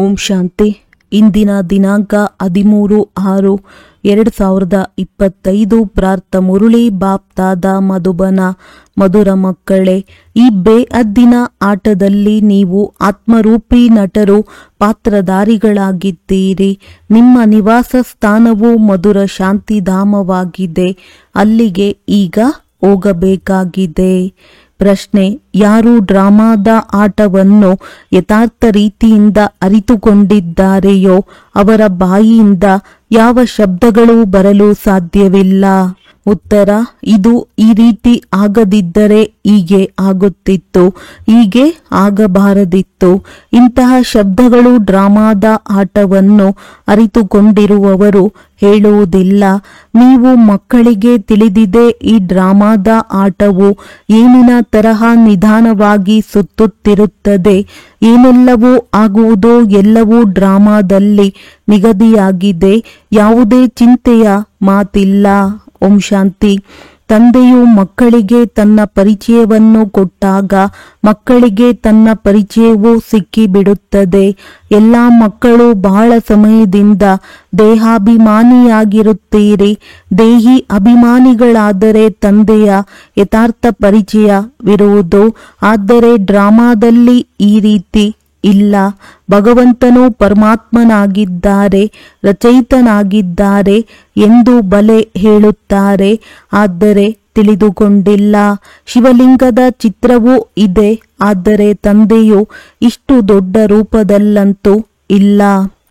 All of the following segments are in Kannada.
ಓಂ ಶಾಂತಿ. ಇಂದಿನ ದಿನಾಂಕ 13/6/2025. ಪ್ರಾರ್ಥ ಮುರುಳಿ ಬಾಪ್ ದಾದಾ ಮಧುಬನ. ಮಧುರ ಮಕ್ಕಳೇ, ಈ ಬೇಅದ್ದಿನ ಆಟದಲ್ಲಿ ನೀವು ಆತ್ಮರೂಪಿ ನಟರು, ಪಾತ್ರಧಾರಿಗಳಾಗಿದ್ದೀರಿ. ನಿಮ್ಮ ನಿವಾಸ ಸ್ಥಾನವು ಮಧುರ ಶಾಂತಿಧಾಮವಾಗಿದೆ. ಅಲ್ಲಿಗೆ ಈಗ ಹೋಗಬೇಕಾಗಿದೆ. ಪ್ರಶ್ನೆ: ಯಾರು ಡ್ರಾಮಾದ ಆಟವನ್ನು ಯಥಾರ್ಥ ರೀತಿಯಿಂದ ಅರಿತುಕೊಂಡಿದ್ದಾರೆಯೋ ಅವರ ಬಾಯಿಯಿಂದ ಯಾವ ಶಬ್ದಗಳು ಬರಲು ಸಾಧ್ಯವಿಲ್ಲ? ಉತ್ತರ: ಇದು ಈ ರೀತಿ ಆಗದಿದ್ದರೆ ಹೀಗೆ ಆಗುತ್ತಿತ್ತು, ಹೀಗೆ ಆಗಬಾರದಿತ್ತು. ಇಂತಹ ಶಬ್ದಗಳು ಡ್ರಾಮಾದ ಆಟವನ್ನು ಅರಿತುಕೊಂಡಿರುವವರು ಹೇಳುವುದಿಲ್ಲ. ನೀವು ಮಕ್ಕಳಿಗೆ ತಿಳಿದಿದೆ, ಈ ಡ್ರಾಮಾದ ಆಟವು ಏನಿನ ತರಹ ನಿಧಾನವಾಗಿ ಸುತ್ತುತ್ತಿರುತ್ತದೆ. ಏನೆಲ್ಲವೂ ಆಗುವುದೋ ಎಲ್ಲವೂ ಡ್ರಾಮಾದಲ್ಲಿ ನಿಗದಿಯಾಗಿದೆ. ಯಾವುದೇ ಚಿಂತೆಯ ಮಾತಿಲ್ಲ. ಓಂ ಶಾಂತಿ. ತಂದೆಯು ಮಕ್ಕಳಿಗೆ ತನ್ನ ಪರಿಚಯವನ್ನು ಕೊಟ್ಟಾಗ ಮಕ್ಕಳಿಗೆ ತನ್ನ ಪರಿಚಯವೂ ಸಿಕ್ಕಿಬಿಡುತ್ತದೆ. ಎಲ್ಲ ಮಕ್ಕಳು ಬಹಳ ಸಮಯದಿಂದ ದೇಹಾಭಿಮಾನಿಯಾಗಿರುತ್ತೀರಿ. ದೇಹಿ ಅಭಿಮಾನಿಗಳಾದರೆ ತಂದೆಯ ಯಥಾರ್ಥ ಪರಿಚಯವಿರುವುದು. ಆದರೆ ಡ್ರಾಮಾದಲ್ಲಿ ಈ ರೀತಿ ಇಲ್ಲ. ಭಗವಂತನು ಪರಮಾತ್ಮನಾಗಿದ್ದಾರೆ, ರಚಯಿತನಾಗಿದ್ದಾರೆ ಎಂದು ಬಲೆ ಹೇಳುತ್ತಾರೆ, ಆದರೆ ತಿಳಿದುಕೊಂಡಿಲ್ಲ. ಶಿವಲಿಂಗದ ಚಿತ್ರವೂ ಇದೆ, ಆದರೆ ತಂದೆಯು ಇಷ್ಟು ದೊಡ್ಡ ರೂಪದಲ್ಲಂತೂ ಇಲ್ಲ.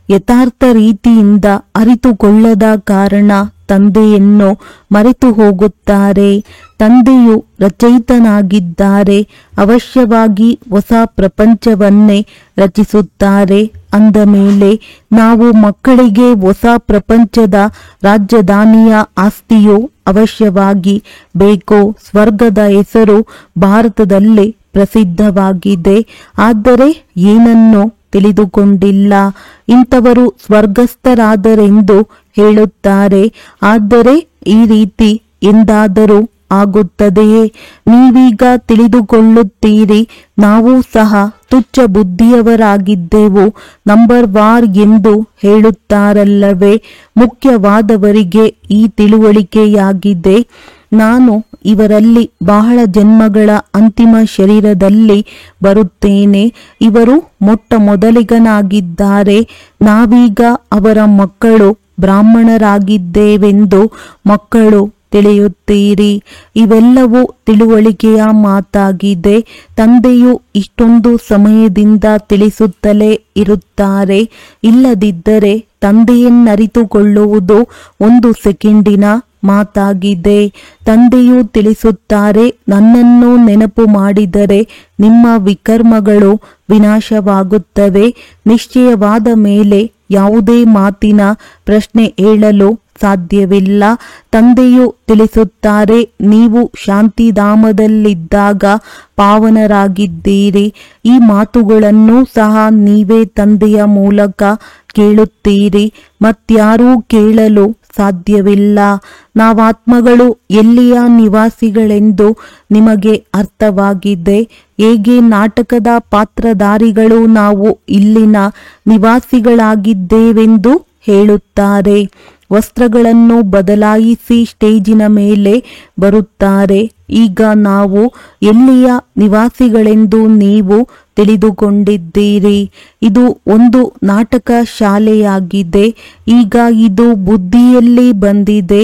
ಯಥಾರ್ಥ ರೀತಿಯಿಂದ ಅರಿತುಕೊಳ್ಳದ ಕಾರಣ ತಂದೆಯನ್ನು ಮರೆತು ಹೋಗುತ್ತಾರೆ. ತಂದೆಯು ರಚಯಿತನಾಗಿದ್ದಾರೆ, ಅವಶ್ಯವಾಗಿ ಹೊಸ ಪ್ರಪಂಚವನ್ನೇ ರಚಿಸುತ್ತಾರೆ. ಅಂದ ಮೇಲೆ ನಾವು ಮಕ್ಕಳಿಗೆ ಹೊಸ ಪ್ರಪಂಚದ ರಾಜಧಾನಿಯ ಆಸ್ತಿಯು ಅವಶ್ಯವಾಗಿ ಬೇಕು. ಸ್ವರ್ಗದ ಹೆಸರು ಭಾರತದಲ್ಲಿ ಪ್ರಸಿದ್ಧವಾಗಿದೆ, ಆದರೆ ಏನನ್ನು ತಿಳಿದುಕೊಂಡಿಲ್ಲ. ಇಂಥವರು ಸ್ವರ್ಗಸ್ಥರಾದರೆಂದು ಹೇಳುತ್ತಾರೆ, ಆದರೆ ಈ ರೀತಿ ಎಂದಾದರೂ ಆಗುತ್ತದೆಯೇ? ನೀವೀಗ ತಿಳಿದುಕೊಳ್ಳುತ್ತೀರಿ, ನಾವು ಸಹ ತುಚ್ಛ ಬುದ್ಧಿಯವರಾಗಿದ್ದೆವು. ನಂಬರ್ ವಾರ್ ಎಂದು ಹೇಳುತ್ತಾರಲ್ಲವೇ? ಮುಖ್ಯವಾದವರಿಗೆ ಈ ತಿಳುವಳಿಕೆಯಾಗಿದೆ. ನಾನು ಇವರಲ್ಲಿ ಬಹಳ ಜನ್ಮಗಳ ಅಂತಿಮ ಶರೀರದಲ್ಲಿ ಬರುತ್ತೇನೆ. ಇವರು ಮೊಟ್ಟ ಮೊದಲಿಗನಾಗಿದ್ದಾರೆ. ನಾವೀಗ ಅವರ ಮಕ್ಕಳು ಬ್ರಾಹ್ಮಣರಾಗಿದ್ದೇವೆಂದು ಮಕ್ಕಳು ತಿಳಿಯುತ್ತೀರಿ. ಇವೆಲ್ಲವೂ ತಿಳುವಳಿಕೆಯ ಮಾತಾಗಿದೆ. ತಂದೆಯು ಇಷ್ಟೊಂದು ಸಮಯದಿಂದ ತಿಳಿಸುತ್ತಲೇ ಇರುತ್ತಾರೆ. ಇಲ್ಲದಿದ್ದರೆ ತಂದೆಯನ್ನರಿತುಕೊಳ್ಳುವುದು 1 ಸೆಕೆಂಡಿನ ಮಾತಾಗಿದೆ. ತಂದೆಯು ತಿಳಿಸುತ್ತಾರೆ, ನನ್ನನ್ನು ನೆನಪು ಮಾಡಿದರೆ ನಿಮ್ಮ ವಿಕರ್ಮಗಳು ವಿನಾಶವಾಗುತ್ತವೆ. ನಿಶ್ಚಯವಾದ ಮೇಲೆ ಯಾವುದೇ ಮಾತಿನ ಪ್ರಶ್ನೆ ಹೇಳಲು ಸಾಧ್ಯವಿಲ್ಲ. ತಂದೆಯು ತಿಳಿಸುತ್ತಾರೆ, ನೀವು ಶಾಂತಿಧಾಮದಲ್ಲಿದ್ದಾಗ ಪಾವನರಾಗಿದ್ದೀರಿ. ಈ ಮಾತುಗಳನ್ನು ಸಹ ನೀವೇ ತಂದೆಯ ಮೂಲಕ ಕೇಳುತ್ತೀರಿ, ಮತ್ಯಾರೂ ಕೇಳಲು ಸಾಧ್ಯವಿಲ್ಲ. ನಾವಾತ್ಮಗಳು ಎಲ್ಲಿಯ ನಿವಾಸಿಗಳೆಂದು ನಿಮಗೆ ಅರ್ಥವಾಗಿದೆ. ಹೇಗೆ ನಾಟಕದ ಪಾತ್ರಧಾರಿಗಳು ನಾವು ಇಲ್ಲಿನ ನಿವಾಸಿಗಳಾಗಿದ್ದೇವೆಂದು ಹೇಳುತ್ತಾರೆ. ವಸ್ತ್ರಗಳನ್ನು ಬದಲಾಯಿಸಿ ಸ್ಟೇಜಿನ ಮೇಲೆ ಬರುತ್ತಾರೆ. ಈಗ ನಾವು ಎಲ್ಲಿಯ ನಿವಾಸಿಗಳೆಂದು ನೀವು ತಿಳಿದುಕೊಂಡಿದ್ದೀರಿ. ಇದು ಒಂದು ನಾಟಕ ಶಾಲೆಯಾಗಿದೆ. ಈಗ ಇದು ಬುದ್ಧಿಯಲ್ಲಿ ಬಂದಿದೆ.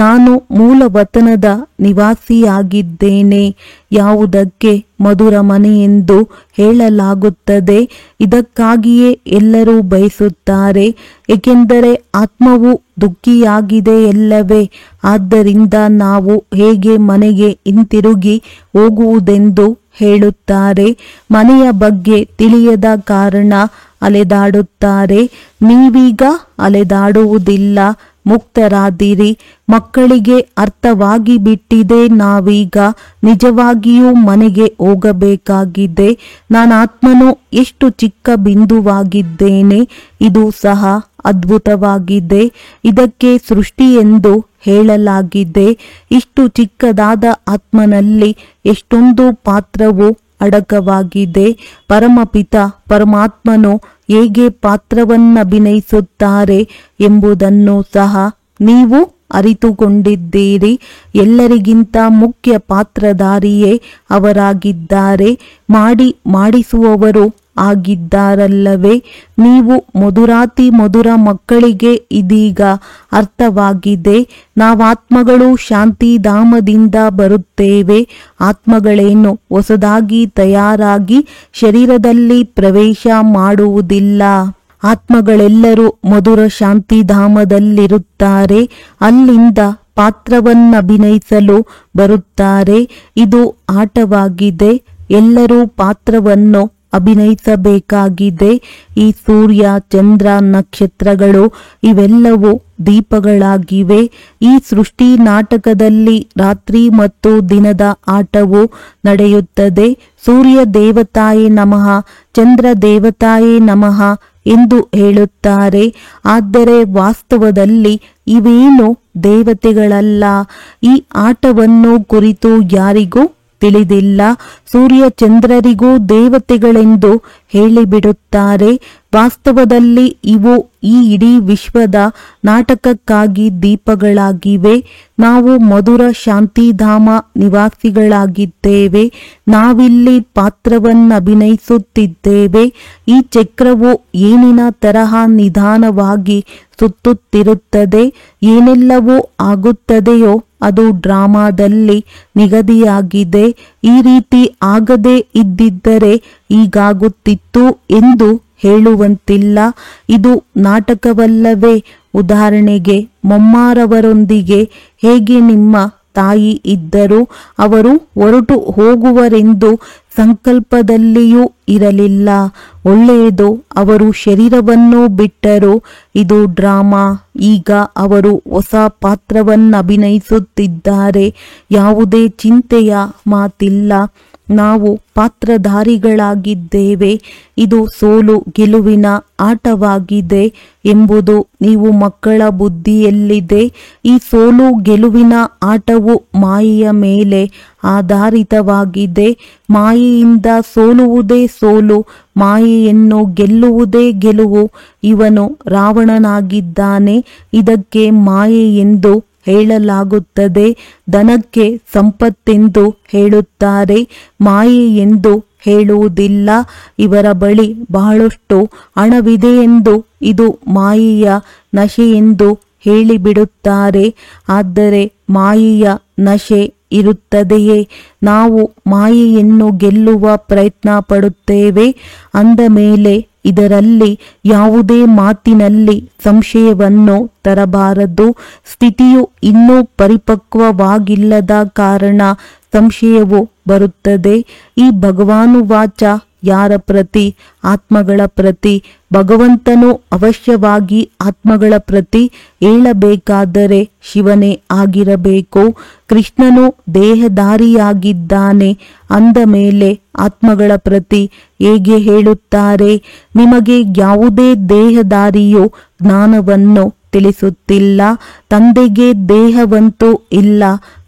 ನಾನು ಮೂಲ ವತನದ ನಿವಾಸಿಯಾಗಿದ್ದೇನೆ. ಯಾವುದಕ್ಕೆ ಮಧುರ ಮನೆ ಎಂದು ಹೇಳಲಾಗುತ್ತದೆ. ಇದಕ್ಕಾಗಿಯೇ ಎಲ್ಲರೂ ಬಯಸುತ್ತಾರೆ, ಏಕೆಂದರೆ ಆತ್ಮವು ದುಃಖಿಯಾಗಿದೆಯಲ್ಲವೇ? ಆದ್ದರಿಂದ ನಾವು ಹೇಗೆ ಮನೆಗೆ ಹಿಂತಿರುಗಿ ಹೋಗುವುದೆಂದು ಹೇಳುತ್ತಾರೆ. ಮನೆಯ ಬಗ್ಗೆ ತಿಳಿಯದ ಕಾರಣ ಅಲೆದಾಡುತ್ತಾರೆ. ನೀವೀಗ ಅಲೆದಾಡುವುದಿಲ್ಲ, ಮುಕ್ತರಾದಿರಿ. ಮಕ್ಕಳಿಗೆ ಅರ್ಥವಾಗಿ ಬಿಟ್ಟಿದೆ, ನಾವೀಗ ನಿಜವಾಗಿಯೂ ಮನೆಗೆ ಹೋಗಬೇಕಾಗಿದೆ. ನಾನಾತ್ಮನು ಎಷ್ಟು ಚಿಕ್ಕ ಬಿಂದುವಾಗಿದ್ದೇನೆ. ಇದು ಸಹ ಅದ್ಭುತವಾಗಿದೆ. ಇದಕ್ಕೆ ಸೃಷ್ಟಿ ಎಂದು ಹೇಳಲಾಗಿದೆ. ಇಷ್ಟು ಚಿಕ್ಕದಾದ ಆತ್ಮನಲ್ಲಿ ಎಷ್ಟೊಂದು ಪಾತ್ರವು ಅಡಕವಾಗಿದೆ. ಪರಮಪಿತ ಪರಮಾತ್ಮನು ಹೇಗೆ ಪಾತ್ರವನ್ನಭಿನಯಿಸುತ್ತಾರೆ ಎಂಬುದನ್ನು ಸಹ ನೀವು ಅರಿತುಕೊಂಡಿದ್ದೀರಿ. ಎಲ್ಲರಿಗಿಂತ ಮುಖ್ಯ ಪಾತ್ರಧಾರಿಯೇ ಅವರಾಗಿದ್ದಾರೆ, ಮಾಡಿಸುವವರು ಆಗಿದ್ದಾರಲ್ಲವೇ. ನೀವು ಮಧುರಾತಿ ಮಧುರ ಮಕ್ಕಳಿಗೆ ಇದೀಗ ಅರ್ಥವಾಗಿದೆ. ನಾವಾತ್ಮಗಳು ಶಾಂತಿಧಾಮದಿಂದ ಬರುತ್ತೇವೆ. ಆತ್ಮಗಳೇನು ಹೊಸದಾಗಿ ತಯಾರಾಗಿ ಶರೀರದಲ್ಲಿ ಪ್ರವೇಶ ಮಾಡುವುದಿಲ್ಲ. ಆತ್ಮಗಳೆಲ್ಲರೂ ಮಧುರ ಶಾಂತಿಧಾಮದಲ್ಲಿರುತ್ತಾರೆ. ಅಲ್ಲಿಂದ ಪಾತ್ರವನ್ನಭಿನಯಿಸಲು ಬರುತ್ತಾರೆ. ಇದು ಆಟವಾಗಿದೆ. ಎಲ್ಲರೂ ಪಾತ್ರವನ್ನು ಅಭಿನಯಿಸಬೇಕಾಗಿದೆ. ಈ ಸೂರ್ಯ, ಚಂದ್ರ, ನಕ್ಷತ್ರಗಳು ಇವೆಲ್ಲವೂ ದೀಪಗಳಾಗಿವೆ. ಈ ಸೃಷ್ಟಿ ನಾಟಕದಲ್ಲಿ ರಾತ್ರಿ ಮತ್ತು ದಿನದ ಆಟವು ನಡೆಯುತ್ತದೆ. ಸೂರ್ಯ ದೇವತಾಯೇ ನಮಃ, ಚಂದ್ರ ದೇವತಾಯೇ ನಮಃ ಎಂದು ಹೇಳುತ್ತಾರೆ. ಆದರೆ ವಾಸ್ತವದಲ್ಲಿ ಇವೇನು ದೇವತೆಗಳಲ್ಲ. ಈ ಆಟವನ್ನು ಕುರಿತು ಯಾರಿಗೂ ತಿಳಿದಿಲ್ಲ. ಸೂರ್ಯ ಚಂದ್ರರಿಗೂ ದೇವತೆಗಳೆಂದು ಹೇಳಿಬಿಡುತ್ತಾರೆ. ವಾಸ್ತವದಲ್ಲಿ ಇವು ಈ ಇಡೀ ವಿಶ್ವದ ನಾಟಕಕ್ಕಾಗಿ ದೀಪಗಳಾಗಿವೆ. ನಾವು ಮಧುರ ಶಾಂತಿಧಾಮ ನಿವಾಸಿಗಳಾಗಿದ್ದೇವೆ. ನಾವಿಲ್ಲಿ ಪಾತ್ರವನ್ನಭಿನಯಿಸುತ್ತಿದ್ದೇವೆ. ಈ ಚಕ್ರವು ಏನಿನ ತರಹ ನಿಧಾನವಾಗಿ ಸುತ್ತುತ್ತಿರುತ್ತದೆ. ಏನೆಲ್ಲವೂ ಆಗುತ್ತದೆಯೋ ಅದು ಡ್ರಾಮಾದಲ್ಲಿ ನಿಗದಿಯಾಗಿದೆ. ಈ ರೀತಿ ಆಗದೇ ಇದ್ದಿದ್ದರೆ ಹೀಗಾಗುತ್ತಿತ್ತು ಎಂದು ಹೇಳುವಂತಿಲ್ಲ. ಇದು ನಾಟಕವಲ್ಲವೇ. ಉದಾಹರಣೆಗೆ ಮೊಮ್ಮಾರವರೊಂದಿಗೆ ಹೇಗೆ ನಿಮ್ಮ ತಾಯಿ ಇದ್ದರು. ಅವರು ಹೊರಟು ಹೋಗುವರೆಂದು ಸಂಕಲ್ಪದಲ್ಲಿಯೂ ಇರಲಿಲ್ಲ. ಒಳ್ಳೆಯದು, ಅವರು ಶರೀರವನ್ನು ಬಿಟ್ಟರು. ಇದು ಡ್ರಾಮಾ. ಈಗ ಅವರು ಹೊಸ ಪಾತ್ರವನ್ನಭಿನಯಿಸುತ್ತಿದ್ದಾರೆ. ಯಾವುದೇ ಚಿಂತೆಯ ಮಾತಿಲ್ಲ. ನಾವು ಪಾತ್ರಧಾರಿಗಳಾಗಿದ್ದೇವೆ. ಇದು ಸೋಲು ಗೆಲುವಿನ ಆಟವಾಗಿದೆ ಎಂಬುದು ನೀವು ಮಕ್ಕಳ ಬುದ್ಧಿಯಲ್ಲಿದೆ. ಈ ಸೋಲು ಗೆಲುವಿನ ಆಟವು ಮಾಯೆಯ ಮೇಲೆ ಆಧಾರಿತವಾಗಿದೆ. ಮಾಯೆಯಿಂದ ಸೋಲುವುದೇ ಸೋಲು, ಮಾಯೆಯನ್ನು ಗೆಲ್ಲುವುದೇ ಗೆಲುವು. ಇವನು ರಾವಣನಾಗಿದ್ದಾನೆ. ಇದಕ್ಕೆ ಮಾಯೆ ಎಂದು ಹೇಳಲಾಗುತ್ತದೆ. ಧನಕ್ಕೆ ಸಂಪತ್ತೆಂದು ಹೇಳುತ್ತಾರೆ, ಮಾಯೆ ಎಂದು ಹೇಳುವುದಿಲ್ಲ. ಇವರ ಬಳಿ ಬಹಳಷ್ಟು ಹಣವಿದೆಯೆಂದು ಇದು ಮಾಯೆಯ ನಶೆಯೆಂದು ಹೇಳಿಬಿಡುತ್ತಾರೆ. ಆದರೆ ಮಾಯೆಯ ನಶೆ ಇರುತ್ತದೆಯೇ? ನಾವು ಮಾಯೆಯನ್ನು ಗೆಲ್ಲುವ ಪ್ರಯತ್ನ ಪಡುತ್ತೇವೆ. ಅಂದ ಮೇಲೆ ಇದರಲ್ಲಿ ಯಾವುದೇ ಮಾತಿನಲ್ಲಿ ಸಂಶಯವನ್ನು ತರಬಾರದು. ಸ್ಥಿತಿಯು ಇನ್ನೂ ಪರಿಪಕ್ವವಾಗಿಲ್ಲದ ಕಾರಣ ಸಂಶಯವು ಬರುತ್ತದೆ. ಈ ಭಗವಾನುವಾಚ ಯಾರ ಪ್ರತಿ? ಆತ್ಮಗಳ ಪ್ರತಿ. ಭಗವಂತನು ಅವಶ್ಯವಾಗಿ ಆತ್ಮಗಳ ಪ್ರತಿ ಹೇಳಬೇಕಾದರೆ ಶಿವನೇ ಆಗಿರಬೇಕು. ಕೃಷ್ಣನು ದೇಹಧಾರಿಯಾಗಿದ್ದಾನೆ. ಅಂದ ಮೇಲೆ ಆತ್ಮಗಳ ಪ್ರತಿ ಹೇಗೆ ಹೇಳುತ್ತಾರೆ? ನಿಮಗೆ ಯಾವುದೇ ದೇಹಧಾರಿಯು ಜ್ಞಾನವನ್ನು ತಿಳಿಸುತ್ತಿಲ್ಲ. ತಂದೆಗೆ ದೇಹವಂತೂ ಇಲ್ಲ,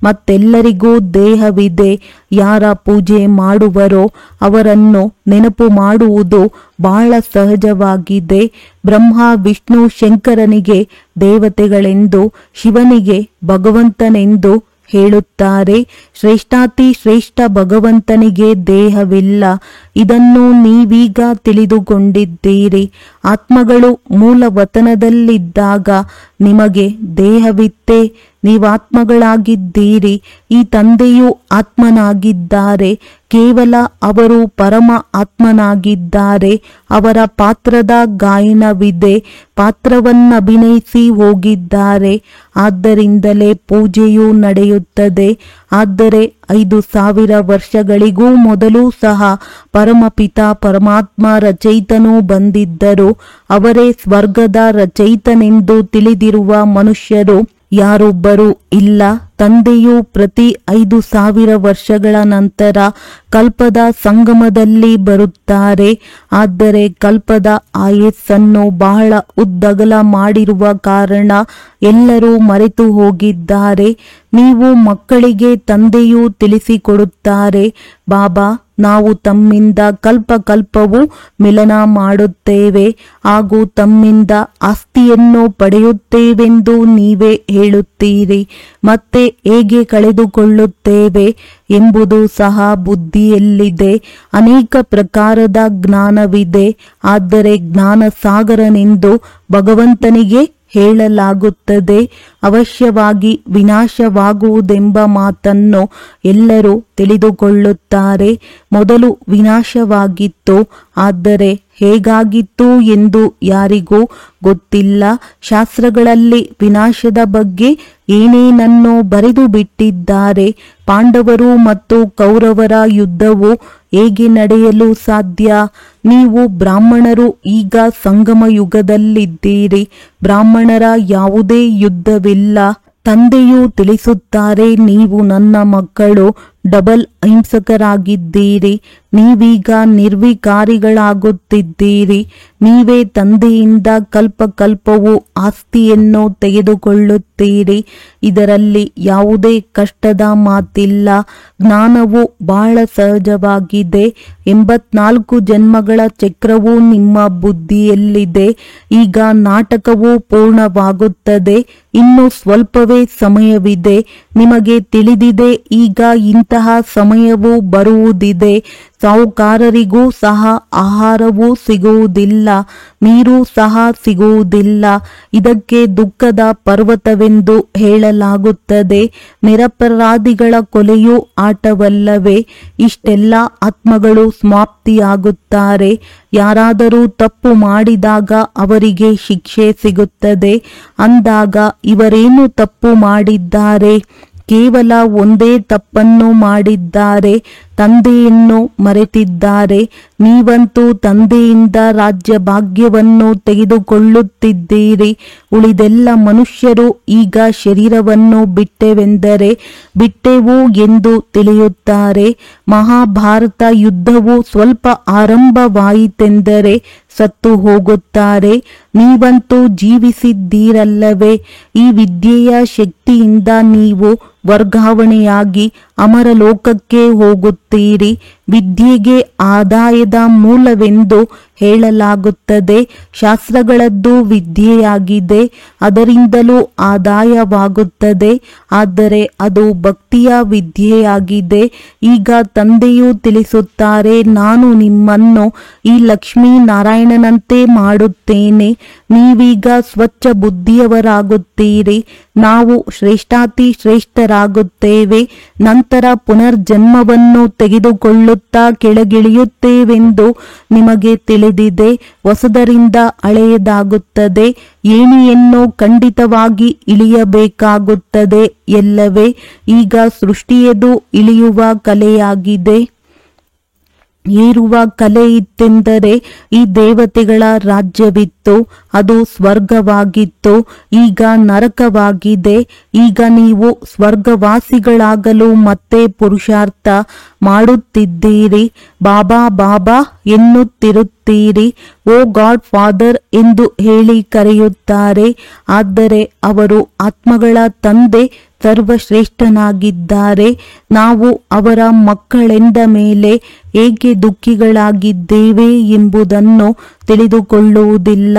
ಮತ್ತೆಲ್ಲರಿಗೂ ದೇಹವಿದೆ. ಯಾರ ಪೂಜೆ ಮಾಡುವರೋ ಅವರನ್ನು ನೆನಪು ಮಾಡುವುದು ಬಹಳ ಸಹಜವಾಗಿದೆ. ಬ್ರಹ್ಮ, ವಿಷ್ಣು, ಶಂಕರನಿಗೆ ದೇವತೆಗಳೆಂದು, ಶಿವನಿಗೆ ಭಗವಂತನೆಂದು ಹೇಳುತ್ತಾರೆ. ಶ್ರೇಷ್ಠಾತಿ ಶ್ರೇಷ್ಠ ಭಗವಂತನಿಗೆ ದೇಹವಿಲ್ಲ. ಇದನ್ನು ನೀವೀಗ ತಿಳಿದುಕೊಂಡಿದ್ದೀರಿ. ಆತ್ಮಗಳು ಮೂಲ ವತನದಲ್ಲಿದ್ದಾಗ ನಿಮಗೆ ದೇಹವಿತ್ತೇ? ನೀವಾತ್ಮಗಳಾಗಿದ್ದೀರಿ. ಈ ತಂದೆಯು ಆತ್ಮನಾಗಿದ್ದಾರೆ. ಕೇವಲ ಅವರು ಪರಮ ಆತ್ಮನಾಗಿದ್ದಾರೆ. ಅವರ ಪಾತ್ರದ ಗಾಯನವಿದೆ. ಪಾತ್ರವನ್ನಭಿನಯಿಸಿ ಹೋಗಿದ್ದಾರೆ. ಆದ್ದರಿಂದಲೇ ಪೂಜೆಯೂ ನಡೆಯುತ್ತದೆ. ಆದರೆ 5000 ವರ್ಷಗಳಿಗೂ ಮೊದಲು ಸಹ ಪರಮಪಿತ ಪರಮಾತ್ಮ ರಚಯಿತನೂ ಬಂದಿದ್ದರು. ಅವರೇ ಸ್ವರ್ಗದ ರಚಯಿತನೆಂದು ತಿಳಿದಿರುವ ಮನುಷ್ಯರು ಯಾರೊಬ್ಬರೂ ಇಲ್ಲ. ತಂದೆಯು ಪ್ರತಿ 5000 ವರ್ಷಗಳ ನಂತರ ಕಲ್ಪದ ಸಂಗಮದಲ್ಲಿ ಬರುತ್ತಾರೆ. ಆದರೆ ಕಲ್ಪದ ಆಯಸ್ಸನ್ನು ಬಹಳ ಉದ್ದಗಲ ಮಾಡಿರುವ ಕಾರಣ ಎಲ್ಲರೂ ಮರೆತು ಹೋಗಿದ್ದಾರೆ. ನೀವು ಮಕ್ಕಳಿಗೆ ತಂದೆಯು ತಿಳಿಸಿಕೊಡುತ್ತಾರೆ, ಬಾಬಾ ನಾವು ತಮ್ಮಿಂದ ಕಲ್ಪಕಲ್ಪವೂ ಮಿಲನ ಮಾಡುತ್ತೇವೆ ಹಾಗೂ ತಮ್ಮಿಂದ ಆಸ್ತಿಯನ್ನು ಪಡೆಯುತ್ತೇವೆಂದು ನೀವೇ ಹೇಳುತ್ತೀರಿ. ಮತ್ತೆ ಹೇಗೆ ಕಳೆದುಕೊಳ್ಳುತ್ತೇವೆ ಎಂಬುದು ಸಹ ಬುದ್ಧಿಯಲ್ಲಿದೆ. ಅನೇಕ ಪ್ರಕಾರದ ಜ್ಞಾನವಿದೆ, ಆದರೆ ಜ್ಞಾನ ಸಾಗರನೆಂದು ಭಗವಂತನಿಗೆ ಹೇಳಲಾಗುತ್ತದೆ. ಅವಶ್ಯವಾಗಿ ವಿನಾಶವಾಗುವುದೆಂಬ ಮಾತನ್ನು ಎಲ್ಲರೂ ತಿಳಿದುಕೊಳ್ಳುತ್ತಾರೆ. ಮೊದಲು ವಿನಾಶವಾಗಿತ್ತು, ಆದರೆ ಹೇಗಾಗಿತ್ತು ಎಂದು ಯಾರಿಗೂ ಗೊತ್ತಿಲ್ಲ. ಶಾಸ್ತ್ರಗಳಲ್ಲಿ ವಿನಾಶದ ಬಗ್ಗೆ ಏನೇನನ್ನು ಬರೆದು ಬಿಟ್ಟಿದ್ದಾರೆ. ಪಾಂಡವರು ಮತ್ತು ಕೌರವರ ಯುದ್ಧವು ಹೇಗೆ ನಡೆಯಲು ಸಾಧ್ಯ? ನೀವು ಬ್ರಾಹ್ಮಣರು ಈಗ ಸಂಗಮ ಯುಗದಲ್ಲಿದ್ದೀರಿ. ಬ್ರಾಹ್ಮಣರ ಯಾವುದೇ ಯುದ್ಧವಿಲ್ಲ. ತಂದೆಯು ತಿಳಿಸುತ್ತಾರೆ, ನೀವು ನನ್ನ ಮಕ್ಕಳು ಡಬಲ್ ಅಹಿಂಸಕರಾಗಿದ್ದೀರಿ. ನೀವೀಗ ನಿರ್ವಿಕಾರಿಗಳಾಗುತ್ತಿದ್ದೀರಿ. ನೀವೇ ತಂದೆಯಿಂದ ಕಲ್ಪಕಲ್ಪವು ಆಸ್ತಿಯನ್ನು ತೆಗೆದುಕೊಳ್ಳುತ್ತೀರಿ. ಇದರಲ್ಲಿ ಯಾವುದೇ ಕಷ್ಟದ ಮಾತಿಲ್ಲ. ಜ್ಞಾನವು ಬಹಳ ಸಹಜವಾಗಿದೆ. 84 ಜನ್ಮಗಳ ಚಕ್ರವು ನಿಮ್ಮ ಬುದ್ಧಿಯಲ್ಲಿದೆ. ಈಗ ನಾಟಕವು ಪೂರ್ಣವಾಗುತ್ತದೆ. ಇನ್ನು ಸ್ವಲ್ಪವೇ ಸಮಯವಿದೆ. ನಿಮಗೆ ತಿಳಿದಿದೆ, ಈಗ ಇಂತಹ ಸಮಯವು ಬರುವುದಿದೆ. ಸಾಹುಕಾರರಿಗೂ ಸಹ ಆಹಾರವೂ ಸಿಗುವುದಿಲ್ಲ, ನೀರು ಸಹ ಸಿಗುವುದಿಲ್ಲ. ಇದಕ್ಕೆ ದುಃಖದ ಪರ್ವತವೆಂದು ಹೇಳಲಾಗುತ್ತದೆ. ನಿರಪರಾಧಿಗಳ ಕೊಲೆಯೂ ಆಟವಲ್ಲವೇ? ಇಷ್ಟೆಲ್ಲ ಆತ್ಮಗಳು ಸಮಾಪ್ತಿಯಾಗುತ್ತಾರೆ. ಯಾರಾದರೂ ತಪ್ಪು ಮಾಡಿದಾಗ ಅವರಿಗೆ ಶಿಕ್ಷೆ ಸಿಗುತ್ತದೆ. ಅಂದಾಗ ಇವರೇನು ತಪ್ಪು ಮಾಡಿದ್ದಾರೆ? ಕೇವಲ ಒಂದೇ ತಪ್ಪನ್ನು ಮಾಡಿದ್ದಾರೆ, ತಂದೆಯನ್ನು ಮರೆತಿದ್ದಾರೆ. ನೀವಂತೂ ತಂದೆಯಿಂದ ರಾಜ್ಯ ಭಾಗ್ಯವನ್ನು ತೆಗೆದುಕೊಳ್ಳುತ್ತಿದ್ದೀರಿ. ಉಳಿದೆಲ್ಲ ಮನುಷ್ಯರು ಈಗ ಶರೀರವನ್ನು ಬಿಟ್ಟೆವೆಂದರೆ ಬಿಟ್ಟೆವು ಎಂದು ತಿಳಿಯುತ್ತಾರೆ. ಮಹಾಭಾರತ ಯುದ್ಧವು ಸ್ವಲ್ಪ ಆರಂಭವಾಯಿತೆಂದರೆ ಸತ್ತು ಹೋಗುತ್ತಾರೆ. ನೀವಂತೂ ಜೀವಿಸಿದ್ದೀರಲ್ಲವೇ? ಈ ವಿದ್ಯೆಯ ಶಕ್ತಿಯಿಂದ ನೀವು ವರ್ಗಾವಣೆಯಾಗಿ ಅಮರ ಲೋಕಕ್ಕೆ ಹೋಗುತ್ತೀರಿ. ವಿದ್ಯೆಗೆ ಆದಾಯದ ಮೂಲವೆಂದು ಹೇಳಲಾಗುತ್ತದೆ. ಶಾಸ್ತ್ರಗಳದ್ದು ವಿದ್ಯೆಯಾಗಿದೆ, ಅದರಿಂದಲೂ ಆದಾಯವಾಗುತ್ತದೆ. ಆದರೆ ಅದು ಭಕ್ತಿಯ ವಿದ್ಯೆಯಾಗಿದೆ. ಈಗ ತಂದೆಯು ತಿಳಿಸುತ್ತಾರೆ, ನಾನು ನಿಮ್ಮನ್ನು ಈ ಲಕ್ಷ್ಮೀ ನಾರಾಯಣನಂತೆ ಮಾಡುತ್ತೇನೆ. ನೀವೀಗ ಸ್ವಚ್ಛ ಬುದ್ಧಿಯವರಾಗುತ್ತೀರಿ. ನಾವು ಶ್ರೇಷ್ಠಾತಿ ಶ್ರೇಷ್ಠರಾಗುತ್ತೇವೆ. ನಂತರ ಪುನರ್ಜನ್ಮವನ್ನು ತೆಗೆದುಕೊಳ್ಳುತ್ತಾ ಕೆಳಗಿಳಿಯುತ್ತೇವೆಂದು ನಿಮಗೆ ತಿಳಿದಿದೆ. ಹೊಸದರಿಂದ ಹಳೆಯದಾಗುತ್ತದೆ. ಏಣಿಯನ್ನು ಖಂಡಿತವಾಗಿ ಇಳಿಯಬೇಕಾಗುತ್ತದೆ ಎಲ್ಲವೇ? ಈಗ ಸೃಷ್ಟಿಯದು ಇಳಿಯುವ ಕಲೆಯಾಗಿದೆ. ಏರುವ ಕಲೆ ಇತ್ತೆಂದರೆ ಈ ದೇವತೆಗಳ ರಾಜ್ಯವಿತ್ತು, ಅದು ಸ್ವರ್ಗವಾಗಿತ್ತು. ಈಗ ನರಕವಾಗಿದೆ. ಈಗ ನೀವು ಸ್ವರ್ಗವಾಸಿಗಳಾಗಲು ಮತ್ತೆ ಪುರುಷಾರ್ಥ ಮಾಡುತ್ತಿದ್ದೀರಿ. ಬಾಬಾ ಬಾಬಾ ಎನ್ನುತ್ತಿರುತ್ತೀರಿ. ಓ ಗಾಡ್ ಫಾದರ್ ಎಂದು ಹೇಳಿ ಕರೆಯುತ್ತಾರೆ. ಆದರೆ ಅವರು ಆತ್ಮಗಳ ತಂದೆ ಸರ್ವಶ್ರೇಷ್ಠನಾಗಿದ್ದಾರೆ. ನಾವು ಅವರ ಮಕ್ಕಳೆಂದ ಮೇಲೆ ಏಕೆ ದುಃಖಿಗಳಾಗಿದ್ದೇವೆ ಎಂಬುದನ್ನು ತಿಳಿದುಕೊಳ್ಳುವುದಿಲ್ಲ.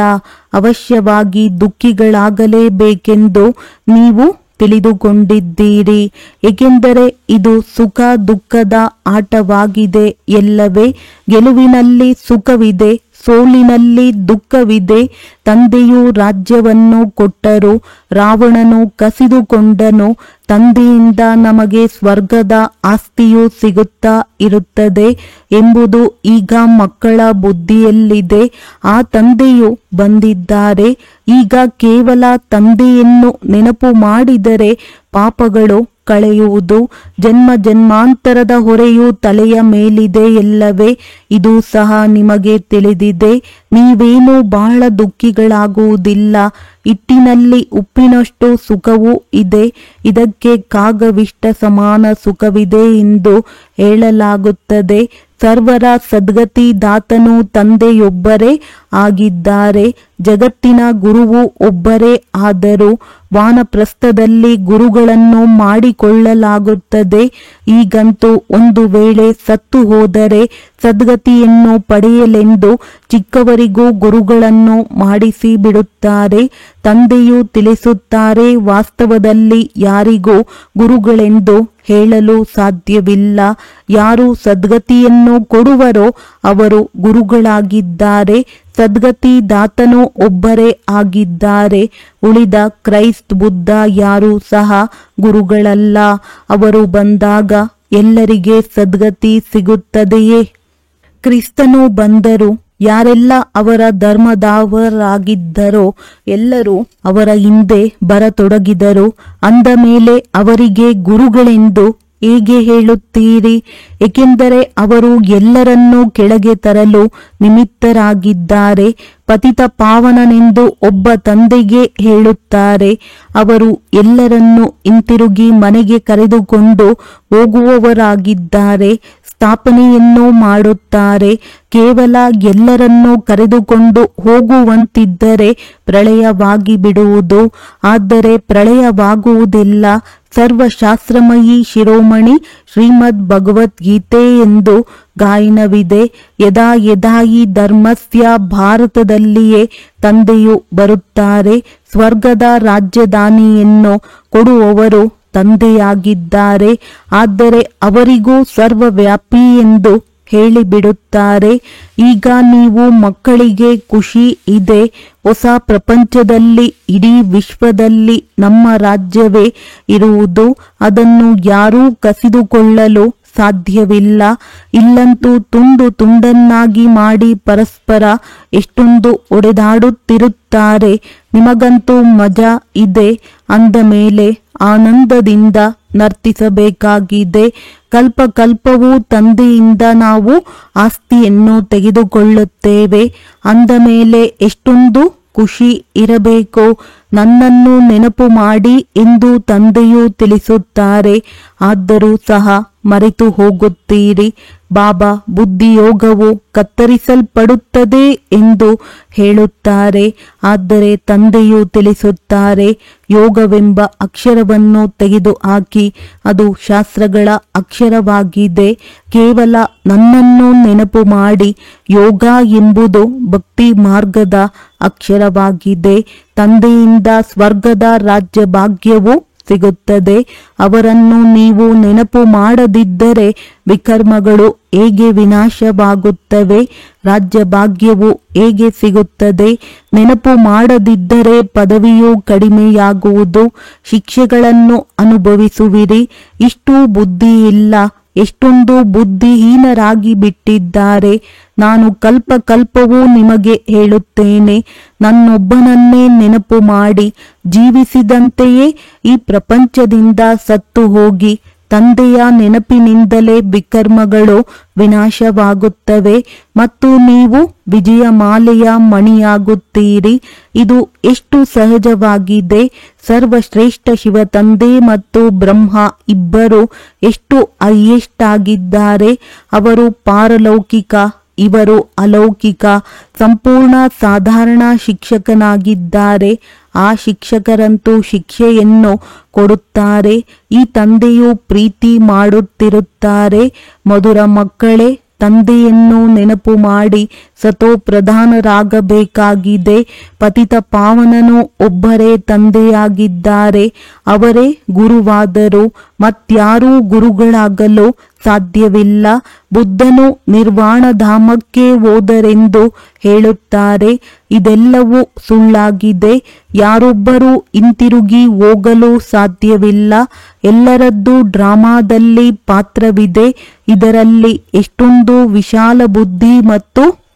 ಅವಶ್ಯವಾಗಿ ದುಃಖಿಗಳಾಗಲೇಬೇಕೆಂದು ನೀವು ತಿಳಿದುಕೊಂಡಿದ್ದೀರಿ. ಏಕೆಂದರೆ ಇದು ಸುಖ ದುಃಖದ ಆಟವಾಗಿದೆ ಎಲ್ಲವೇ? ಗೆಲುವಿನಲ್ಲಿ ಸುಖವಿದೆ, ಸೋಲಿನಲ್ಲಿ ದುಃಖವಿದೆ. ತಂದೆಯು ರಾಜ್ಯವನ್ನು ಕೊಟ್ಟರು, ರಾವಣನು ಕಸಿದುಕೊಂಡನು. ತಂದೆಯಿಂದ ನಮಗೆ ಸ್ವರ್ಗದ ಆಸ್ತಿಯು ಸಿಗುತ್ತಾ ಇರುತ್ತದೆ ಎಂಬುದು ಈಗ ಮಕ್ಕಳ ಬುದ್ಧಿಯಲ್ಲಿದೆ. ಆ ತಂದೆಯು ಬಂದಿದ್ದಾರೆ. ಈಗ ಕೇವಲ ತಂದೆಯನ್ನು ನೆನಪು ಮಾಡಿದರೆ ಪಾಪಗಳು ಕಳೆಯುವುದು. ಜನ್ಮ ಜನ್ಮಾಂತರದ ಹೊರೆಯು ತಲೆಯ ಮೇಲಿದೆ ಎಲ್ಲವೇ? ಇದು ಸಹ ನಿಮಗೆ ತಿಳಿದಿದೆ. ನೀವೇನೂ ಬಹಳ ದುಃಖಿಗಳಾಗುವುದಿಲ್ಲ. ಹಿಟ್ಟಿನಲ್ಲಿ ಉಪ್ಪಿನಷ್ಟು ಸುಖವೂ ಇದೆ. ಇದಕ್ಕೆ ಕಾಗವಿಷ್ಟ ಸಮಾನ ಸುಖವಿದೆ ಎಂದು ಹೇಳಲಾಗುತ್ತದೆ. ಸರ್ವರ ಸದ್ಗತಿ ದಾತನು ತಂದೆಯೊಬ್ಬರೇ ಆಗಿದ್ದಾರೆ. ಜಗತ್ತಿನ ಗುರುವು ಒಬ್ಬರೇ ಆದರೂ ವಾನಪ್ರಸ್ಥದಲ್ಲಿ ಗುರುಗಳನ್ನು ಮಾಡಿಕೊಳ್ಳಲಾಗುತ್ತದೆ. ಈಗಂತೂ ಒಂದು ವೇಳೆ ಸತ್ತು ಹೋದರೆ ಸದ್ಗತಿಯನ್ನು ಪಡೆಯಲೆಂದು ಚಿಕ್ಕವರಿಗೂ ಗುರುಗಳನ್ನು ಮಾಡಿಸಿ ಬಿಡುತ್ತಾರೆ. ತಂದೆಯು ತಿಳಿಸುತ್ತಾರೆ, ವಾಸ್ತವದಲ್ಲಿ ಯಾರಿಗೂ ಗುರುಗಳೆಂದು ಹೇಳಲು ಸಾಧ್ಯವಿಲ್ಲ. ಯಾರು ಸದ್ಗತಿಯನ್ನು ಕೊಡುವರೋ ಅವರು ಗುರುಗಳಾಗಿದ್ದಾರೆ. ಸದ್ಗತಿ ದಾತನು ಒಬ್ಬರೇ ಆಗಿದ್ದಾರೆ. ಉಳಿದ ಕ್ರೈಸ್ತ, ಬುದ್ಧ ಯಾರೂ ಸಹ ಗುರುಗಳಲ್ಲ. ಅವರು ಬಂದಾಗ ಎಲ್ಲರಿಗೆ ಸದ್ಗತಿ ಸಿಗುತ್ತದೆಯೇ? ಕ್ರಿಸ್ತನು ಬಂದರು. ಯಾರೆಲ್ಲ ಅವರ ಧರ್ಮದವರಾಗಿದ್ದರೋ ಎಲ್ಲರೂ ಅವರ ಹಿಂದೆ ಬರತೊಡಗಿದರು. ಅಂದ ಮೇಲೆ ಅವರಿಗೆ ಗುರುಗಳೆಂದು ಹೇಗೆ ಹೇಳುತ್ತೀರಿ? ಏಕೆಂದರೆ ಅವರು ಎಲ್ಲರನ್ನೂ ಕೆಳಗೆ ತರಲು ನಿಮಿತ್ತರಾಗಿದ್ದಾರೆ. ಪತಿತ ಪಾವನನೆಂದು ಒಬ್ಬ ತಂದೆಗೆ ಹೇಳುತ್ತಾರೆ. ಅವರು ಎಲ್ಲರನ್ನೂ ಹಿಂತಿರುಗಿ ಮನೆಗೆ ಕರೆದುಕೊಂಡು ಹೋಗುವವರಾಗಿದ್ದಾರೆ. ಸ್ಥಾಪನೆಯನ್ನು ಮಾಡುತ್ತಾರೆ. ಕೇವಲ ಎಲ್ಲರನ್ನೂ ಕರೆದುಕೊಂಡು ಹೋಗುವಂತಿದ್ದರೆ ಪ್ರಳಯವಾಗಿ ಬಿಡುವುದು. ಆದರೆ ಪ್ರಳಯವಾಗುವುದಿಲ್ಲ. ಸರ್ವಶಾಸ್ತ್ರಮಯಿ ಶಿರೋಮಣಿ ಶ್ರೀಮದ್ ಭಗವದ್ಗೀತೆ ಎಂದು ಗಾಯನವಿದೆ. ಯದಾ ಯದಾ ಹಿ ಧರ್ಮಸ್ಯ ಭಾರತದಲ್ಲಿಯೇ ತಂದೆಯು ಬರುತ್ತಾರೆ. ಸ್ವರ್ಗದ ರಾಜಧಾನಿಯನ್ನು ಕೊಡುವವರು ತಂದೆಯಾಗಿದ್ದಾರೆ. ಆದರೆ ಅವರಿಗೂ ಸರ್ವವ್ಯಾಪಿ ಎಂದು ಹೇಳಿಬಿಡುತ್ತಾರೆ. ಈಗ ನೀವು ಮಕ್ಕಳಿಗೆ ಖುಷಿ ಇದೆ. ಹೊಸ ಪ್ರಪಂಚದಲ್ಲಿ ಇಡೀ ವಿಶ್ವದಲ್ಲಿ ನಮ್ಮ ರಾಜ್ಯವೇ ಇರುವುದು. ಅದನ್ನು ಯಾರೂ ಕಸಿದುಕೊಳ್ಳಲು ಸಾಧ್ಯವಿಲ್ಲ. ಇಲ್ಲಂತೂ ತುಂಡು ತುಂಡನ್ನಾಗಿ ಮಾಡಿ ಪರಸ್ಪರ ಎಷ್ಟೊಂದು ಹೊಡೆದಾಡುತ್ತಿರುತ್ತಾರೆ. ನಿಮಗಂತೂ ಮಜಾ ಇದೆ. ಅಂದ ಮೇಲೆ ಆನಂದದಿಂದ ನರ್ತಿಸಬೇಕಾಗಿದೆ. ಕಲ್ಪ ಕಲ್ಪವೂ ತಂದೆಯಿಂದ ನಾವು ಆಸ್ತಿಯನ್ನು ತೆಗೆದುಕೊಳ್ಳುತ್ತೇವೆ. ಅಂದ ಮೇಲೆ ಎಷ್ಟೊಂದು ಖುಷಿ ಇರಬೇಕು. ನನ್ನನ್ನು ನೆನಪು ಮಾಡಿ ಎಂದು ತಂದೆಯು ತಿಳಿಸುತ್ತಾರೆ. ಆದರೂ ಸಹ ಮರೆತು ಹೋಗುತ್ತೀರಿ. ಬಾಬಾ ಬುದ್ಧಿಯೋಗವು ಕತ್ತರಿಸಲ್ಪಡುತ್ತದೆ ಎಂದು ಹೇಳುತ್ತಾರೆ. ಆದರೆ ತಂದೆಯು ತಿಳಿಸುತ್ತಾರೆ, ಯೋಗವೆಂಬ ಅಕ್ಷರವನ್ನು ತೆಗೆದುಹಾಕಿ. ಅದು ಶಾಸ್ತ್ರಗಳ ಅಕ್ಷರವಾಗಿದೆ. ಕೇವಲ ನನ್ನನ್ನು ನೆನಪು ಮಾಡಿ. ಯೋಗ ಎಂಬುದು ಭಕ್ತಿ ಮಾರ್ಗದ ಅಕ್ಷರವಾಗಿದೆ. ತಂದೆಯಿಂದ ಸ್ವರ್ಗದ ರಾಜ್ಯ ಭಾಗ್ಯವು ಸಿಗುತ್ತದೆ. ಅವರನ್ನು ನೀವು ನೆನಪು ಮಾಡದಿದ್ದರೆ ವಿಕರ್ಮಗಳು ಹೇಗೆ ವಿನಾಶವಾಗುತ್ತವೆ? ರಾಜ್ಯ ಭಾಗ್ಯವು ಹೇಗೆ ಸಿಗುತ್ತದೆ? ನೆನಪು ಮಾಡದಿದ್ದರೆ ಪದವಿಯು ಕಡಿಮೆಯಾಗುವುದು. ಶಿಕ್ಷೆಗಳನ್ನು ಅನುಭವಿಸುವಿರಿ. ಇಷ್ಟು ಬುದ್ಧಿ ಇಲ್ಲ. ಎಷ್ಟೊಂದು ಬುದ್ಧಿಹೀನರಾಗಿ ಬಿಟ್ಟಿದ್ದಾರೆ. ನಾನು ಕಲ್ಪ ಕಲ್ಪವೂ ನಿಮಗೆ ಹೇಳುತ್ತೇನೆ, ನನ್ನೊಬ್ಬನನ್ನೇ ನೆನಪು ಮಾಡಿ. ಜೀವಿಸಿದಂತೆಯೇ ಈ ಪ್ರಪಂಚದಿಂದ ಸತ್ತು ಹೋಗಿ. ತಂದೆಯ ನೆನಪಿನಿಂದಲೇ ವಿಕರ್ಮಗಳು ವಿನಾಶವಾಗುತ್ತವೆ ಮತ್ತು ನೀವು ವಿಜಯಮಾಲೆಯ ಮಣಿಯಾಗುತ್ತೀರಿ. ಇದು ಎಷ್ಟು ಸಹಜವಾಗಿದೆ. ಸರ್ವಶ್ರೇಷ್ಠ ಶಿವ ತಂದೆ ಮತ್ತು ಬ್ರಹ್ಮ ಇಬ್ಬರು ಎಷ್ಟು ಹೈಯೆಸ್ಟ್ ಆಗಿದ್ದಾರೆ. ಅವರು ಪಾರಲೌಕಿಕ, ಇವರು ಅಲೌಕಿಕ. ಸಂಪೂರ್ಣ ಸಾಧಾರಣ ಶಿಕ್ಷಕನಾಗಿದ್ದಾರೆ. ಆ ಶಿಕ್ಷಕರಂತೂ ಶಿಕ್ಷೆಯನ್ನು ಕೊಡುತ್ತಾರೆ. ಈ ತಂದೆಯು ಪ್ರೀತಿ ಮಾಡುತ್ತಿರುತ್ತಾರೆ. ಮಧುರ ಮಕ್ಕಳೇ, ತಂದೆಯನ್ನು ನೆನಪು ಮಾಡಿ ಸತೋ ಪ್ರಧಾನರಾಗಬೇಕಾಗಿದೆ. ಪತಿತ ಪಾವನನು ಒಬ್ಬರೇ ತಂದೆಯಾಗಿದ್ದಾರೆ. ಅವರೇ ಗುರುವಾದರು. ಮತ್ಯಾರೂ ಗುರುಗಳಾಗಲು ಸಾಧ್ಯವಿಲ್ಲ. ಬುದ್ಧನು ನಿರ್ವಾಣಧಾಮಕ್ಕೆ ಹೋದರೆಂದು ಹೇಳುತ್ತಾರೆ. ಇದೆಲ್ಲವೂ ಸುಳ್ಳಾಗಿದೆ. ಯಾರೊಬ್ಬರೂ ಹಿಂತಿರುಗಿ ಹೋಗಲು ಸಾಧ್ಯವಿಲ್ಲ. ಎಲ್ಲರದ್ದು ಡ್ರಾಮಾದಲ್ಲಿ ಪಾತ್ರವಿದೆ. ಇದರಲ್ಲಿ ಎಷ್ಟೊಂದು ವಿಶಾಲ ಬುದ್ಧಿ ಮತ್ತು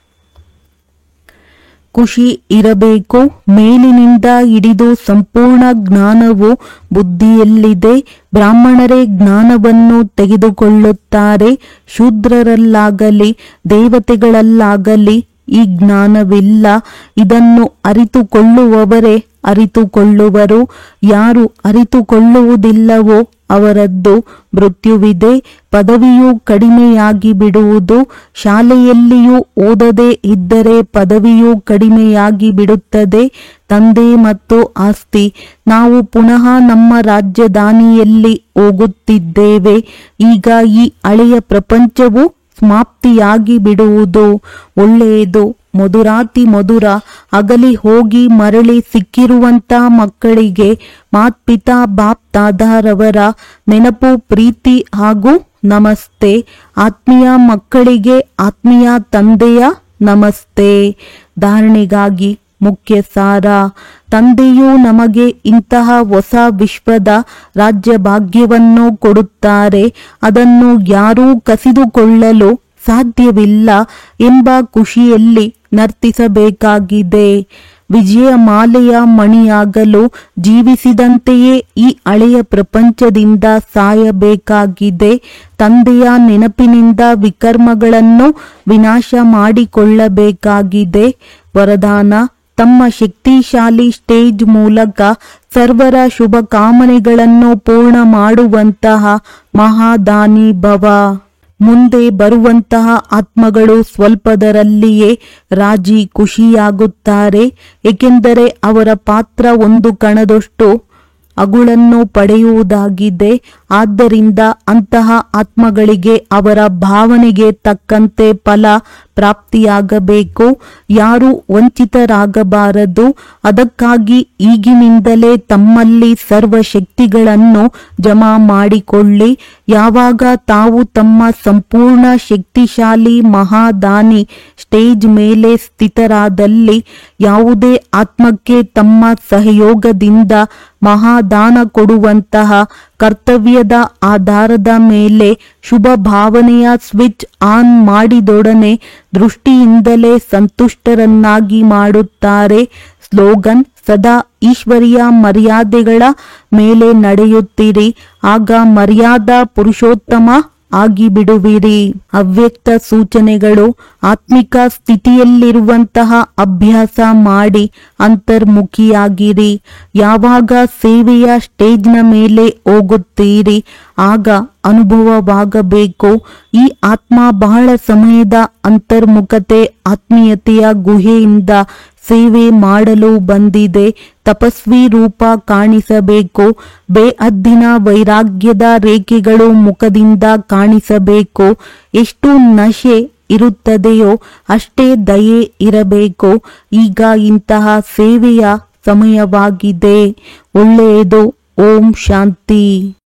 ಖುಷಿ ಇರಬೇಕು. ಮೇಲಿನಿಂದ ಹಿಡಿದು ಸಂಪೂರ್ಣ ಜ್ಞಾನವು ಬುದ್ಧಿಯಲ್ಲಿದೆ. ಬ್ರಾಹ್ಮಣರೇ ಜ್ಞಾನವನ್ನು ತೆಗೆದುಕೊಳ್ಳುತ್ತಾರೆ. ಶೂದ್ರರಲ್ಲಾಗಲಿ ದೇವತೆಗಳಲ್ಲಾಗಲಿ ಈ ಜ್ಞಾನವಿಲ್ಲ. ಇದನ್ನು ಅರಿತುಕೊಳ್ಳುವವರೇ ಅರಿತುಕೊಳ್ಳುವರು. ಯಾರು ಅರಿತುಕೊಳ್ಳುವುದಿಲ್ಲವೋ ಅವರದ್ದು ಮೃತ್ಯುವಿದೆ. ಪದವಿಯು ಕಡಿಮೆಯಾಗಿ ಬಿಡುವುದು. ಶಾಲೆಯಲ್ಲಿಯೂ ಓದದೇ ಇದ್ದರೆ ಪದವಿಯೂ ಕಡಿಮೆಯಾಗಿ ಬಿಡುತ್ತದೆ. ತಂದೆ ಮತ್ತು ಆಸ್ತಿ. ನಾವು ಪುನಃ ನಮ್ಮ ರಾಜಧಾನಿಯಲ್ಲಿ ಹೋಗುತ್ತಿದ್ದೇವೆ. ಈಗ ಈ ಹಳೆಯ ಪ್ರಪಂಚವು ಸಮಾಪ್ತಿಯಾಗಿ ಬಿಡುವುದು. ಒಳ್ಳೆಯದು. ಮಧುರಾತಿ ಮಧುರ. ಅಗಲಿ ಹೋಗಿ ಮರಳಿ ಸಿಕ್ಕಿರುವಂತ ಮಕ್ಕಳಿಗೆ ಮಾತ್ಪಿತಾ ಬಾಪ್ ದಾದಾರವರ ನೆನಪು, ಪ್ರೀತಿ ಹಾಗೂ ನಮಸ್ತೆ. ಆತ್ಮೀಯ ಮಕ್ಕಳಿಗೆ ಆತ್ಮೀಯ ತಂದೆಯ ನಮಸ್ತೆ. ಧಾರಣೆಗಾಗಿ ಮುಖ್ಯ ಸಾರ. ತಂದೆಯು ನಮಗೆ ಇಂತಹ ಹೊಸ ವಿಶ್ವದ ರಾಜ್ಯ ಭಾಗ್ಯವನ್ನು ಕೊಡುತ್ತಾರೆ. ಅದನ್ನು ಯಾರೂ ಕಸಿದುಕೊಳ್ಳಲು ಸಾಧ್ಯವಿಲ್ಲ ಎಂಬ ಖುಷಿಯಲ್ಲಿ ನರ್ತಿಸಬೇಕಾಗಿದೆ. ವಿಜಯ ಮಾಲೆಯ ಮಣಿಯಾಗಲು ಜೀವಿಸಿದಂತೆಯೇ ಈ ಹಳೆಯ ಪ್ರಪಂಚದಿಂದ ಸಾಯಬೇಕಾಗಿದೆ. ತಂದೆಯ ನೆನಪಿನಿಂದ ವಿಕರ್ಮಗಳನ್ನು ವಿನಾಶ ಮಾಡಿಕೊಳ್ಳಬೇಕಾಗಿದೆ. ವರದಾನ. ತಮ್ಮ ಶಕ್ತಿಶಾಲಿ ಸ್ಟೇಜ್ ಮೂಲಕ ಸರ್ವರ ಶುಭ ಕಾಮನೆಗಳನ್ನು ಪೂರ್ಣ ಮಾಡುವಂತಹ ಮಹಾದಾನಿ ಭವ. ಮುಂದೆ ಬರುವಂತಹ ಆತ್ಮಗಳು ಸ್ವಲ್ಪದರಲ್ಲಿಯೇ ರಾಜಿ ಖುಷಿಯಾಗುತ್ತಾರೆ, ಏಕೆಂದರೆ ಅವರ ಪಾತ್ರ ಒಂದು ಕಣದಷ್ಟು ಅಗುಳನ್ನು ಪಡೆಯುವುದಾಗಿದೆ. ಆದ್ದರಿಂದ ಅಂತಹ ಆತ್ಮಗಳಿಗೆ ಅವರ ಭಾವನೆಗೆ ತಕ್ಕಂತೆ ಫಲ ಪ್ರಾಪ್ತಿಯಾಗಬೇಕು. ಯಾರೂ ವಂಚಿತರಾಗಬಾರದು. ಅದಕ್ಕಾಗಿ ಈಗಿನಿಂದಲೇ ತಮ್ಮಲ್ಲಿ ಸರ್ವ ಶಕ್ತಿಗಳನ್ನು ಜಮಾ ಮಾಡಿಕೊಳ್ಳಿ. ಯಾವಾಗ ತಾವು ತಮ್ಮ ಸಂಪೂರ್ಣ ಶಕ್ತಿಶಾಲಿ ಮಹಾದಾನಿ ಸ್ಟೇಜ್ ಮೇಲೆ ಸ್ಥಿತರಾದಲ್ಲಿ ಯಾವುದೇ ಆತ್ಮಕ್ಕೆ ತಮ್ಮ ಸಹಯೋಗದಿಂದ ಮಹಾದಾನ ಕೊಡುವಂತಹ ಕರ್ತವ್ಯದ ಆಧಾರದ ಮೇಲೆ ಶುಭ ಭಾವನೆಯ ಸ್ವಿಚ್ ಆನ್ ಮಾಡಿದೊಡನೆ ದೃಷ್ಟಿಯಿಂದಲೇ ಸಂತುಷ್ಟರನ್ನಾಗಿ ಮಾಡುತ್ತಾರೆ. ಸ್ಲೋಗನ್. ಸದಾ ಈಶ್ವರೀಯ ಮರ್ಯಾದೆಗಳ ಮೇಲೆ ನಡೆಯುತ್ತೀರಿ, ಆಗ ಮರ್ಯಾದಾ ಪುರುಷೋತ್ತಮ ಆಗಿಬಿಡುವಿರಿ. ಅವ್ಯಕ್ತ ಸೂಚನೆಗಳು. ಆತ್ಮಿಕ ಸ್ಥಿತಿಯಲ್ಲಿರುವಂತಹ ಅಭ್ಯಾಸ ಮಾಡಿ ಅಂತರ್ಮುಖಿಯಾಗಿರಿ. ಯಾವಾಗ ಸೇವೆಯ ಸ್ಟೇಜ್ನ ಮೇಲೆ ಹೋಗುತ್ತೀರಿ ಆಗ ಅನುಭವವಾಗಬೇಕು. ಈ ಆತ್ಮ ಬಹಳ ಸಮಯದ ಅಂತರ್ಮುಖತೆ ಆತ್ಮೀಯತೆಯ ಗುಹೆಯಿಂದ ಸೇವೆ ಮಾಡಲು ಬಂದಿದೆ. ತಪಸ್ವಿ ರೂಪ ಕಾಣಿಸಬೇಕು. ಬೇಅದ್ದಿನ ವೈರಾಗ್ಯದ ರೇಖೆಗಳು ಮುಖದಿಂದ ಕಾಣಿಸಬೇಕು. ಎಷ್ಟು ನಶೆ ಇರುತ್ತದೆಯೋ ಅಷ್ಟೇ ದಯೆ ಇರಬೇಕು. ಈಗ ಇಂತಹ ಸೇವೆಯ ಸಮಯವಾಗಿದೆ. ಒಳ್ಳೆಯದು. ಓಂ ಶಾಂತಿ.